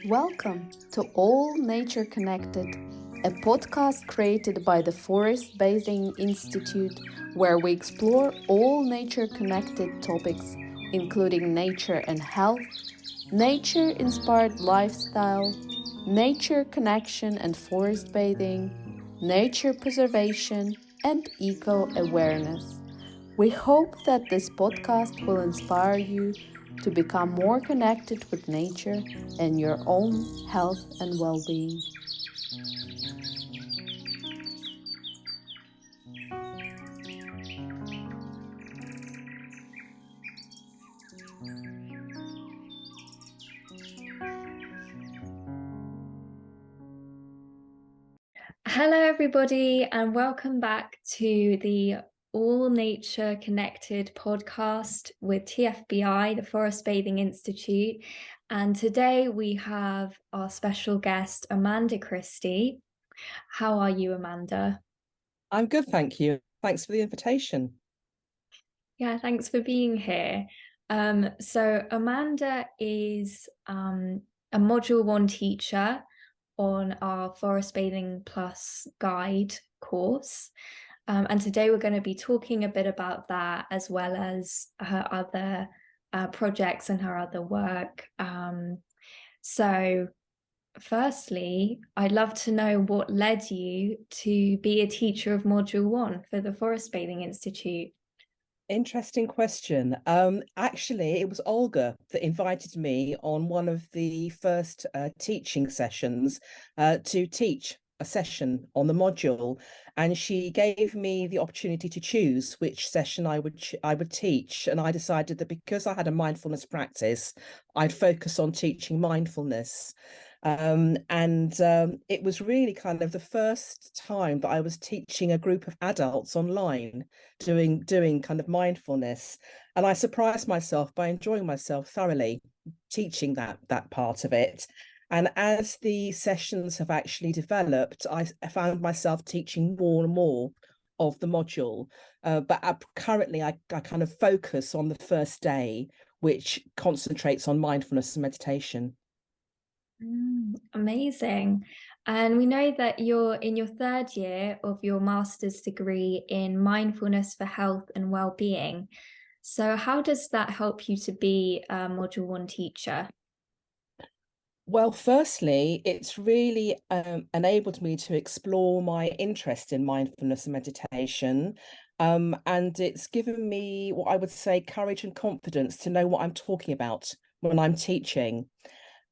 Welcome to All Nature Connected, a podcast created by the Forest Bathing Institute, where we explore all nature-connected topics, including nature and health, nature-inspired lifestyle, nature connection and forest bathing, nature preservation, and eco-awareness. We hope that this podcast will inspire you to become more connected with nature and your own health and well-being. Hello, everybody, and welcome back to the All Nature Connected podcast with TFBI, the Forest Bathing Institute. And today we have our special guest, Amanda Christie. How are you, Amanda? I'm good, thank you. Thanks for the invitation. Yeah, thanks for being here. So Amanda is a Module One teacher on our Forest Bathing Plus guide course. And today we're going to be talking a bit about that, as well as her other projects and her other work. So firstly, I'd love to know what led you to be a teacher of Module One for the Forest Bathing Institute. Interesting question. Actually, it was Olga that invited me on one of the first teaching sessions to teach a session on the module, and she gave me the opportunity to choose which session I would teach. And I decided that because I had a mindfulness practice, I'd focus on teaching mindfulness. It was really kind of the first time that I was teaching a group of adults online doing kind of mindfulness, and I surprised myself by enjoying myself thoroughly teaching that part of it. And as the sessions have actually developed, I found myself teaching more and more of the module, but currently I kind of focus on the first day, which concentrates on mindfulness and meditation. Amazing. And we know that you're in your third year of your master's degree in mindfulness for health and well-being. So how does that help you to be a Module One teacher? Well, firstly, it's really enabled me to explore my interest in mindfulness and meditation. And it's given me what I would say courage and confidence to know what I'm talking about when I'm teaching.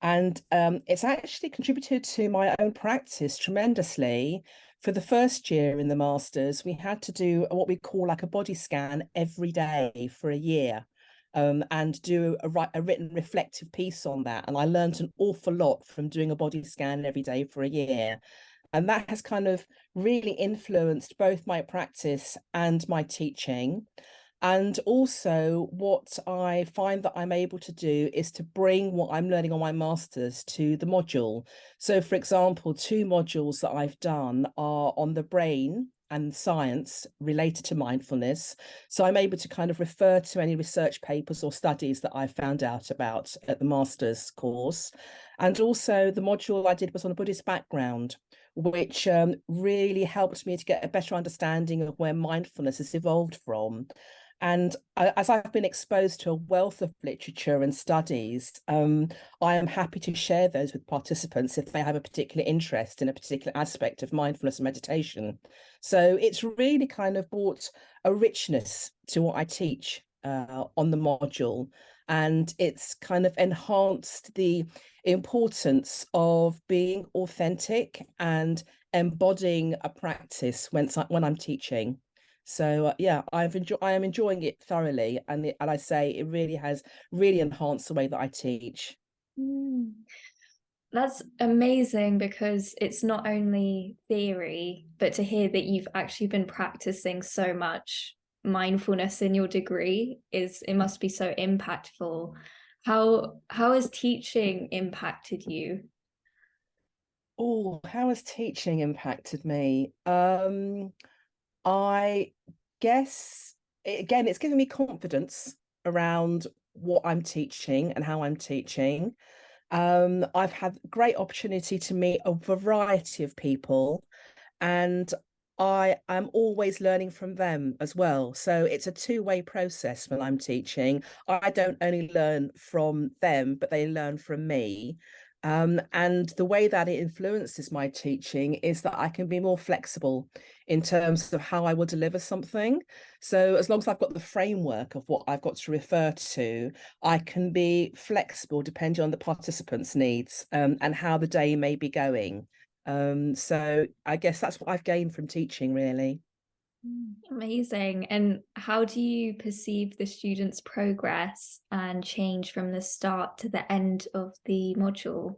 And it's actually contributed to my own practice tremendously. For the first year in the Masters, we had to do what we call like a body scan every day for a year, and do a written reflective piece on that. And I learned an awful lot from doing a body scan every day for a year. And that has kind of really influenced both my practice and my teaching. And also what I find that I'm able to do is to bring what I'm learning on my master's to the module. So for example, 2 modules that I've done are on the brain and science related to mindfulness. So I'm able to kind of refer to any research papers or studies that I found out about at the master's course. And also the module I did was on a Buddhist background, which really helped me to get a better understanding of where mindfulness has evolved from. And as I've been exposed to a wealth of literature and studies, I am happy to share those with participants if they have a particular interest in a particular aspect of mindfulness and meditation. So it's really kind of brought a richness to what I teach on the module. And it's kind of enhanced the importance of being authentic and embodying a practice when I'm teaching. So yeah, I am enjoying it thoroughly, and I say it really has really enhanced the way that I teach. That's amazing, because it's not only theory, but to hear that you've actually been practicing so much mindfulness in your degree it must be so impactful. How has teaching impacted you? Oh, how has teaching impacted me? I guess again, it's given me confidence around what I'm teaching and how I'm teaching. I've had great opportunity to meet a variety of people, and I am always learning from them as well. So it's a two-way process when I'm teaching. I don't only learn from them, but they learn from me. And the way that it influences my teaching is that I can be more flexible in terms of how I will deliver something. So as long as I've got the framework of what I've got to refer to, I can be flexible depending on the participants' needs, and how the day may be going. So I guess that's what I've gained from teaching, really. Amazing. And how do you perceive the students' progress and change from the start to the end of the module?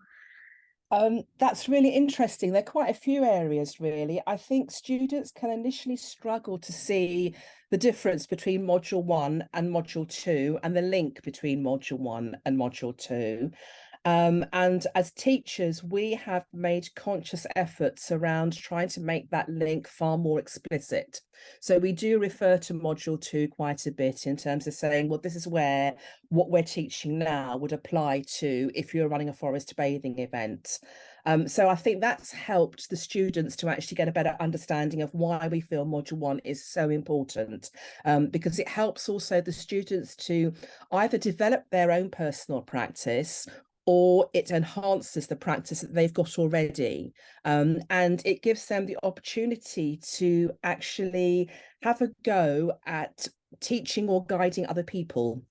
That's really interesting. There are quite a few areas, really. I think students can initially struggle to see the difference between Module 1 and Module 2 and the link between Module 1 and Module 2. And as teachers, we have made conscious efforts around trying to make that link far more explicit. So we do refer to Module 2 quite a bit in terms of saying, well, this is where what we're teaching now would apply to if you're running a forest bathing event. So I think that's helped the students to actually get a better understanding of why we feel Module 1 is so important, because it helps also the students to either develop their own personal practice, or it enhances the practice that they've got already. And it gives them the opportunity to actually have a go at teaching or guiding other people,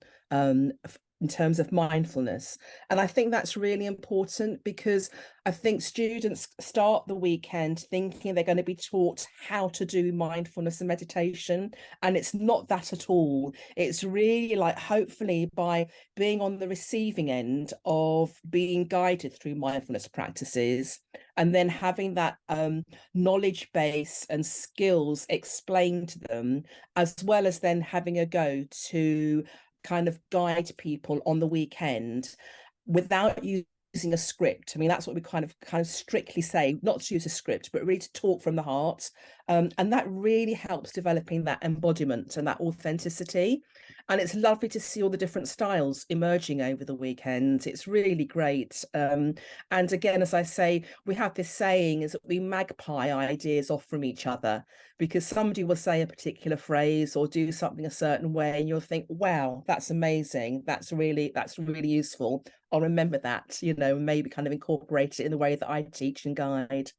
in terms of mindfulness. And I think that's really important, because I think students start the weekend thinking they're going to be taught how to do mindfulness and meditation, and it's not that at all. It's really like, hopefully by being on the receiving end of being guided through mindfulness practices, and then having that knowledge base and skills explained to them, as well as then having a go to kind of guide people on the weekend without using a script. I mean, that's what we kind of strictly say, not to use a script, but really to talk from the heart. And that really helps developing that embodiment and that authenticity. And it's lovely to see all the different styles emerging over the weekend. It's really great. And again, as I say, we have this saying is that we magpie ideas off from each other, because somebody will say a particular phrase or do something a certain way, and you'll think, wow, that's amazing. That's really useful. I'll remember that, maybe kind of incorporate it in the way that I teach and guide.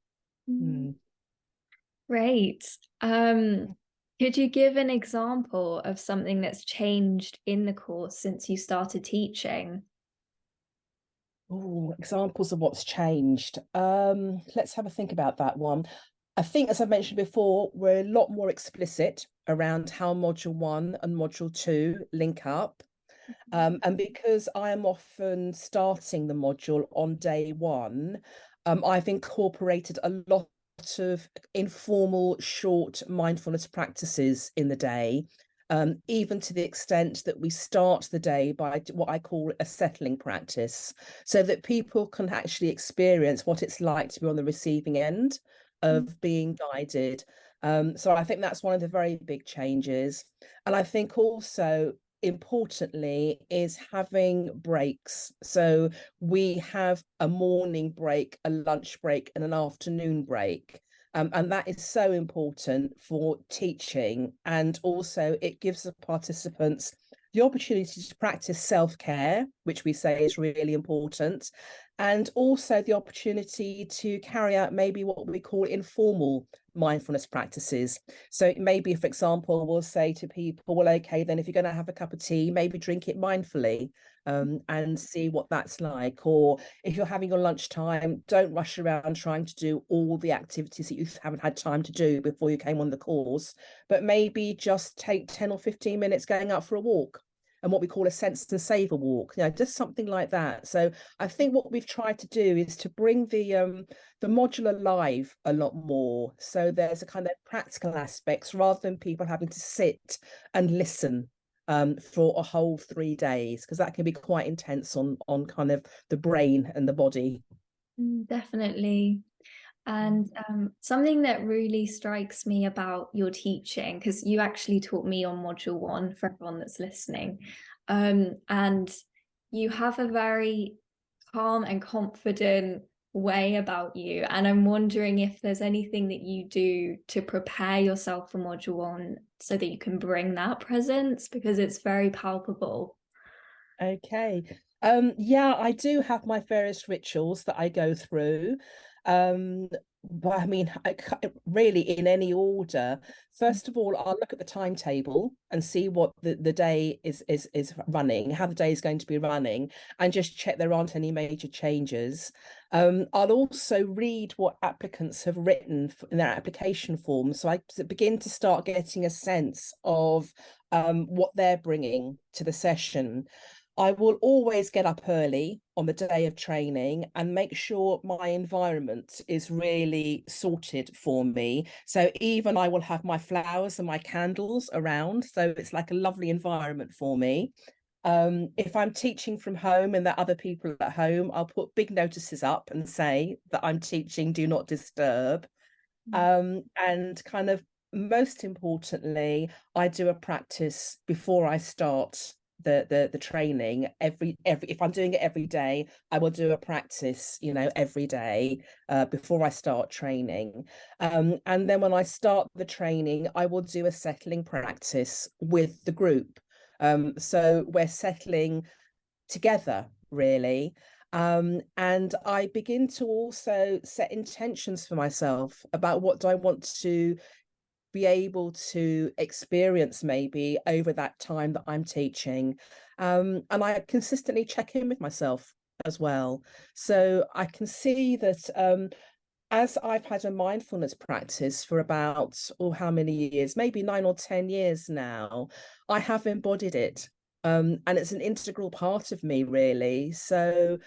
Great. Could you give an example of something that's changed in the course since you started teaching? Oh, examples of what's changed. Let's have a think about that one. I think, as I mentioned before, we're a lot more explicit around how Module 1 and Module 2 link up. And because I am often starting the module on day one, I've incorporated a lot of informal, short mindfulness practices in the day, even to the extent that we start the day by what I call a settling practice, so that people can actually experience what it's like to be on the receiving end of being guided. So I think that's one of the very big changes. And I think also, importantly, is having breaks. So we have a morning break, a lunch break, and an afternoon break. And that is so important for teaching. And also it gives the participants the opportunity to practice self-care, which we say is really important, and also the opportunity to carry out maybe what we call informal mindfulness practices. So maybe, for example, we'll say to people, well, okay, then if you're going to have a cup of tea, maybe drink it mindfully, and see what that's like. Or if you're having your lunchtime, don't rush around trying to do all the activities that you haven't had time to do before you came on the course, but maybe just take 10 or 15 minutes going out for a walk, and what we call a sense and savor walk, just something like that. So I think what we've tried to do is to bring the module alive a lot more. So there's a kind of practical aspects, rather than people having to sit and listen for a whole 3 days, because that can be quite intense on kind of the brain and the body. Definitely. And something that really strikes me about your teaching, because you actually taught me on Module 1 for everyone that's listening, And you have a very calm and confident way about you. And I'm wondering if there's anything that you do to prepare yourself for Module One so that you can bring that presence, because it's very palpable. Okay. Yeah, I do have my various rituals that I go through. But I mean, really in any order. First of all, I'll look at the timetable and see what the day is running, how the day is going to be running, and just check there aren't any major changes. I'll also read what applicants have written in their application form, so I begin to start getting a sense of what they're bringing to the session. I will always get up early on the day of training and make sure my environment is really sorted for me. So even I will have my flowers and my candles around. So it's like a lovely environment for me. If I'm teaching from home and there are other people at home, I'll put big notices up and say that I'm teaching, do not disturb. And kind of most importantly, I do a practice before I start the training. Every if I'm doing it every day, I will do a practice, you know, every day before I start training. And then when I start the training, I will do a settling practice with the group. So we're settling together, really. And I begin to also set intentions for myself about what do I want to be able to experience maybe over that time that I'm teaching. And I consistently check in with myself as well. So I can see that as I've had a mindfulness practice for about, oh, how many years, maybe 9 or 10 years now, I have embodied it. And it's an integral part of me, really. So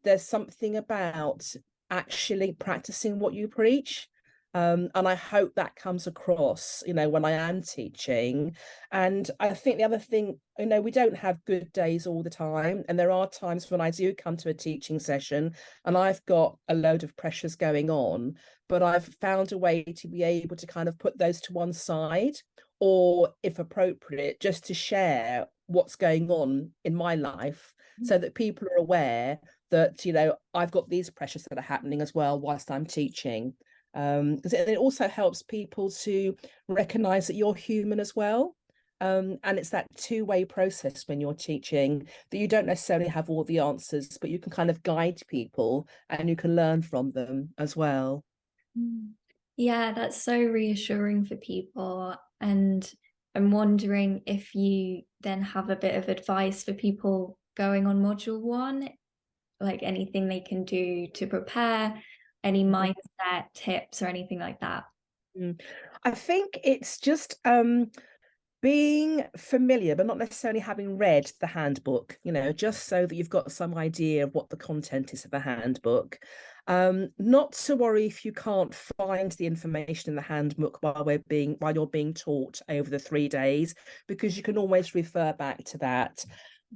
there's something about actually practicing what you preach. And I hope that comes across, you know, when I am teaching. And I think the other thing, you know, we don't have good days all the time. And there are times when I do come to a teaching session and I've got a load of pressures going on, but I've found a way to be able to kind of put those to one side, or if appropriate, just to share what's going on in my life so that people are aware that, you know, I've got these pressures that are happening as well whilst I'm teaching. Because it also helps people to recognize that you're human as well. And it's that two-way process when you're teaching, that you don't necessarily have all the answers, but you can kind of guide people and you can learn from them as well. Yeah, that's so reassuring for people. And I'm wondering if you then have a bit of advice for people going on Module One, like anything they can do to prepare, any mindset tips or anything like that. I think it's just being familiar, but not necessarily having read the handbook, you know, just so that you've got some idea of what the content is of the handbook. Not to worry if you can't find the information in the handbook while you're being taught over the 3 days, because you can always refer back to that.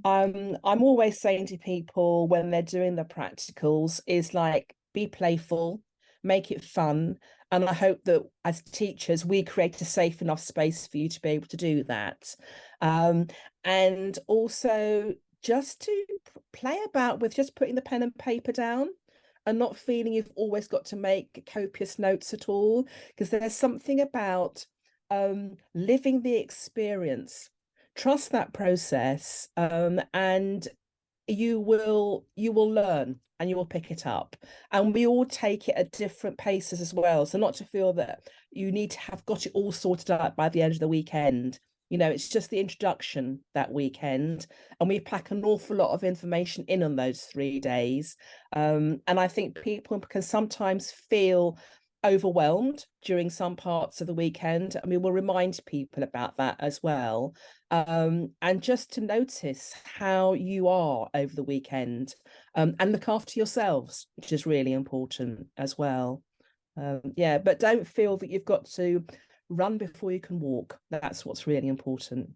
I'm always saying to people when they're doing the practicals is like, be playful, make it fun. And I hope that as teachers, we create a safe enough space for you to be able to do that. And also just to play about with just putting the pen and paper down and not feeling you've always got to make copious notes at all, because there's something about living the experience. Trust that process, and you will learn and you will pick it up. And we all take it at different paces as well, so not to feel that you need to have got it all sorted out by the end of the weekend. You know, it's just the introduction that weekend, and we pack an awful lot of information in on those 3 days. And I think people can sometimes feel overwhelmed during some parts of the weekend, and we will remind people about that as well. And just to notice how you are over the weekend, and look after yourselves, which is really important as well. Yeah, but don't feel that you've got to run before you can walk. That's what's really important.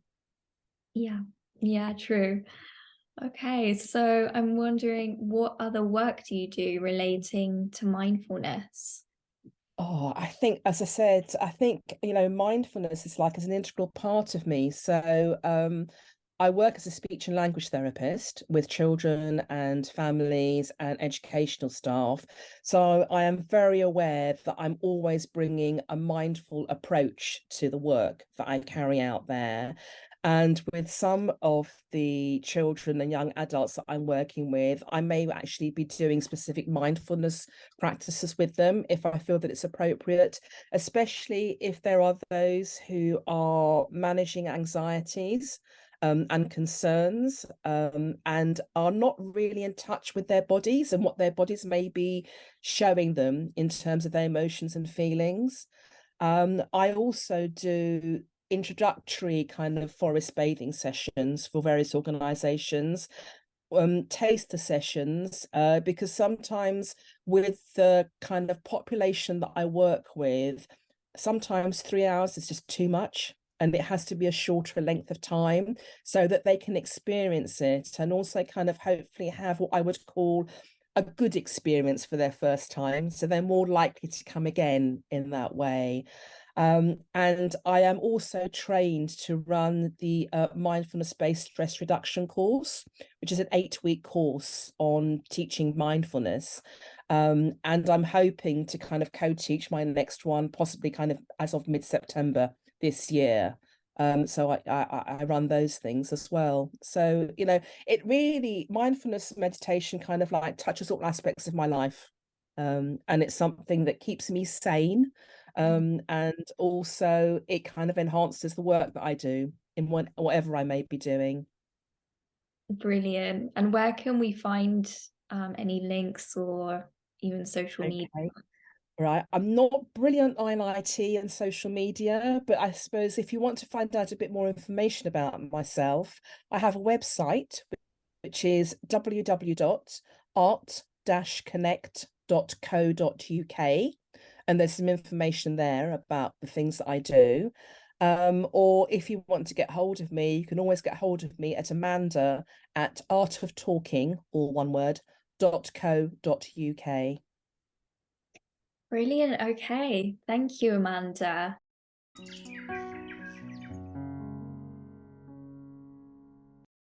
Yeah, true. Okay, so I'm wondering, what other work do you do relating to mindfulness? Oh, I think, as I said, I think, you know, mindfulness is like as an integral part of me. So I work as a speech and language therapist with children and families and educational staff. So I am very aware that I'm always bringing a mindful approach to the work that I carry out there. And with some of the children and young adults that I'm working with, I may actually be doing specific mindfulness practices with them if I feel that it's appropriate, especially if there are those who are managing anxieties and concerns, and are not really in touch with their bodies and what their bodies may be showing them in terms of their emotions and feelings. I also do introductory kind of forest bathing sessions for various organizations, taster sessions, because sometimes with the kind of population that I work with, sometimes 3 hours is just too much, and it has to be a shorter length of time so that they can experience it and also kind of hopefully have what I would call a good experience for their first time, so they're more likely to come again in that way. And I am also trained to run the Mindfulness-Based Stress Reduction course, which is an 8-week course on teaching mindfulness. And I'm hoping to kind of co-teach my next one, possibly kind of as of mid-September this year. So I run those things as well. So, you know, it really, mindfulness meditation kind of like touches all aspects of my life. And it's something that keeps me sane. And also it kind of enhances the work that I do in whatever I may be doing. Brilliant. And where can we find any links or even social media? Right. I'm not brilliant on IT and social media, but I suppose if you want to find out a bit more information about myself, I have a website, which is www.art-connect.co.uk. And there's some information there about the things that I do. Or if you want to get hold of me, you can always get hold of me at Amanda@artoftalking, all one word, .co.uk. Brilliant. Okay. Thank you, Amanda.